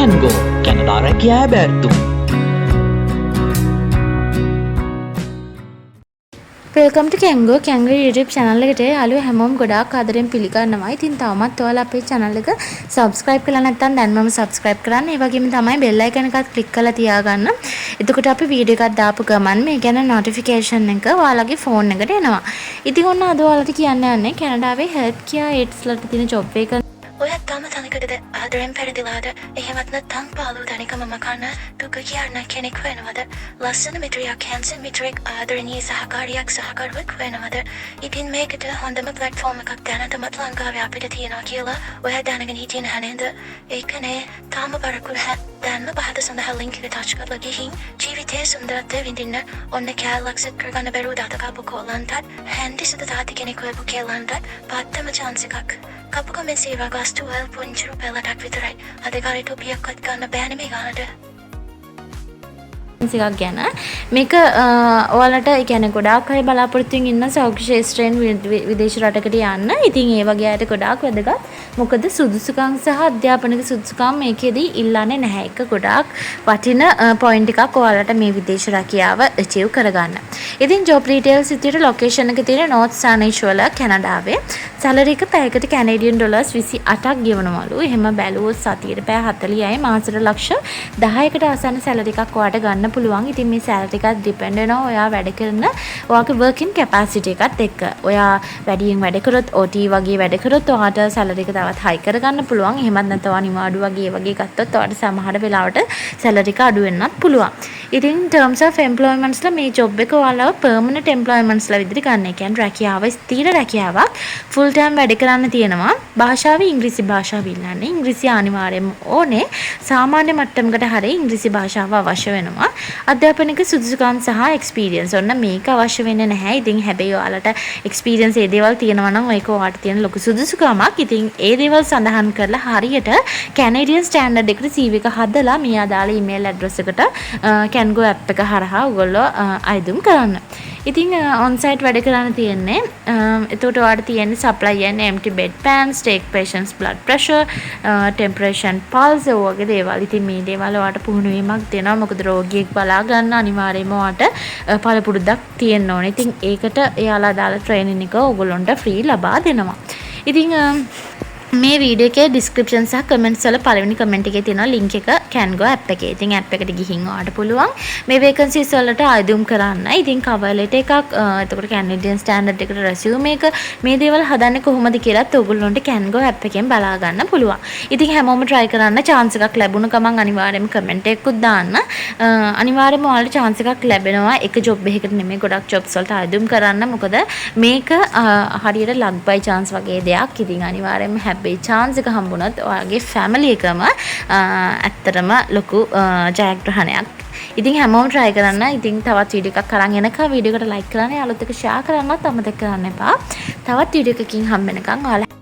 can go Canada රැකියා ඇබෑර්තුම්. Welcome ටු කැන්ගෝ YouTube channel එකට යාළුවෝ හැමෝම ගොඩාක් ආදරෙන් පිළිගන්නවා. ඉතින් තවමත් ඔයාලා අපේ channel එක subscribe කරලා නැත්නම් දැන්මම subscribe කරන්න. ඒ වගේම තමයි bell icon එකත් click කරලා තියාගන්න. එතකොට අපි වීඩියෝ එකක් දාපු ගමන් මේ ගැන notification එක ඔයාලගේ phone එකට එනවා. ඉතින් ඔන්න අද ඔයාලට කියන්න යන්නේ කැනඩාවේ health care aides වලට තියෙන job එක. ඔයත් තාම තනිකටද ආදරෙන් පැරදිලාද එහෙමත් නැත්නම් පාළු තනිකම මකන්න දුක කියන්න කෙනෙක් වෙනවද ලස්සන මිත්‍රයක් හැන්සන් මිත්‍රෙක් ආදරණීය සහකාරියක් සහකරුවෙක් වෙනවද ඉතින් මේකට හොඳම ප්ලැට්ෆෝම් එකක් දැනටමත් ලංකාවේ අපිට තියෙනවා කියලා ඔයා දැනගෙන හිටියේ නැහැ නේද ඒකනේ තාම බරකුල් දැන්ම පහත සඳහා ලින්ක් එක ටච් කරලා ගිහින් ජීවිතයේ සුන්දරත්වය විඳින්න ඔන්න කැලලක් සෙට් කරගන්න බැරුව දත කාපු කොල්ලන්ටත් හැන්ඩි සිත තාති කෙනෙක් වෙපු කෙල්ලන්ටත් පත්තම chance එකක් කපු කමෙන් සේවා ₹12.5 විතරයි. අද කාලේ ටොපියක්වත් ගන්න බෑනේ මේ ගානට. එකක් ගැන මේක ඔයාලට ඒ කියන්නේ ගොඩාක් අය බලාපොරොත්තු වෙමින් ඉන්න සෞඛ්‍ය ශාස්ත්‍රයෙන් විදේශ රටකට යන්න. ඉතින් ඒ වගේ අයට ගොඩාක් වැදගත්. මොකද සුදුසුකම් සහ අධ්‍යාපනික සුදුසුකම් මේකෙදී ඉල්ලන්නේ නැහැ. ඒක ගොඩාක් වටින පොයින්ට් එකක් ඔයාලට මේ විදේශ රැකියාව achieve කරගන්න. ඉතින් job details විදියට location එක තියෙන North Saanich වල කැනඩාවේ salary එක පැයකට Canadian dollars 28ක් ගෙවනවලු. එහෙම බැලුවොත් සතියට පැය 40යි මාසෙට ලක්ෂ 10කට ආසන්න salary එකක් ඔයාට ගන්න පුළුවන්. ඉතින් මේ salary එකත් depend වෙනවා ඔයා වැඩ කරන ඔයාගේ working capacity එකත් එක්ක. ඔයා වැඩියෙන් වැඩ කරොත් OT වගේ වැඩ කරොත් ඔයාට salary එක තවත් high කරගන්න පුළුවන්. එහෙමත් නැත්නම් නිවාඩු වගේ ගත්තොත් ඔයාට සමහර වෙලාවට salary එක අඩු වෙන්නත් පුළුවන්. ඉතින් terms of employments ලා මේ job එක ඔයාලව permanent employments ලා විදිහට ගන්න. ඒ කියන්නේ රැකියාව ස්ථිර රැකියාවක් full time වැඩ කරන්න තියෙනවා. භාෂාව ඉංග්‍රීසි භාෂාව ඉල්ලන්නේ. ඉංග්‍රීසි අනිවාර්යයෙන්ම ඕනේ. සාමාන්‍ය මට්ටමකට හරිය ඉංග්‍රීසි භාෂාව අවශ්‍ය වෙනවා. අධ්‍යාපනික සුදුසුකම් සහ එක්ස්පීරියන්ස් ඔන්න මේක අවශ්‍ය වෙන්නේ නැහැ. ඉතින් හැබැයි ඔයාලට එක්ස්පීරියන්ස් ඒ දේවල් තියෙනවා නම් ඒක ඔයාලට තියෙන ලොකු සුදුසුකමක්. ඉතින් ඒ දේවල් සඳහන් කරලා හරියට කැනේඩියන් ස්ටෑන්ඩඩ් එකට CV එක හදලා මේ අදාළ ඊමේල් ඇඩ්‍රස් එකට කැන්ගෝ ඇප් එක හරහා ඔයගොල්ලෝ අයදුම් කරන්න. ඉතින් on site වැඩ කරන්න තියෙන්නේ එතකොට ඔයාලට තියෙන්නේ supply and empty bed pans, take patients blood pressure, temperature and pulse වගේ දේවල්. ඉතින් මේ දේවල් ඔයාලට පුහුණු වීමක් දෙනවා. මොකද රෝගියෙක් බලා ගන්න අනිවාර්යයෙන්ම ඔයාලට පළපුරුද්දක් තියෙන්න ඕනේ. ඉතින් ඒකට එයාලා දාලා ට්‍රේනින් එක ඕගොල්ලන්ට ෆ්‍රී ලබා දෙනවා. ඉතින් මේ වීඩියෝ එකේ description සහ comments වල පළවෙනි comment එකේ තියෙනවා link එක Cango app එකේ. ඉතින් app එකට ගිහින් ඔයාලට පුළුවන් මේ vacancies වලට ආයුම් කරන්න. ඉතින් cover letter එකක් එතකොට Canadian standard එකට resume එක මේ දේවල් හදන්නේ කොහොමද කියලාත් ඔයගොල්ලන්ට Cango app එකෙන් බලා ගන්න පුළුවන්. ඉතින් හැමෝම try කරන්න chance එකක් ලැබුණ ගමන් අනිවාර්යයෙන්ම comment එකකුත් දාන්න. අනිවාර්යයෙන්ම ඔයාලට chance එකක් ලැබෙනවා. එක job එකකට නෙමෙයි ගොඩක් jobs වලට ආයුම් කරන්න. මොකද මේක හරියට luck by chance වගේ දෙයක්. ඉතින් අනිවාර්යයෙන්ම මේ chance එක හම්බුනොත් ඔයාගේ family එකම ඇත්තටම ලොකු ජයග්‍රහණයක්. ඉතින් හැමෝම try කරන්න. ඉතින් තවත් වීඩියෝ එකක් අරන් එනකම් වීඩියෝ එකට like කරන්න, යාළුවොත් එක්ක share කරන්නත් අමතක කරන්න එපා. තවත් වීඩියෝ එකකින් හම්බ වෙනකම් ඔයාලා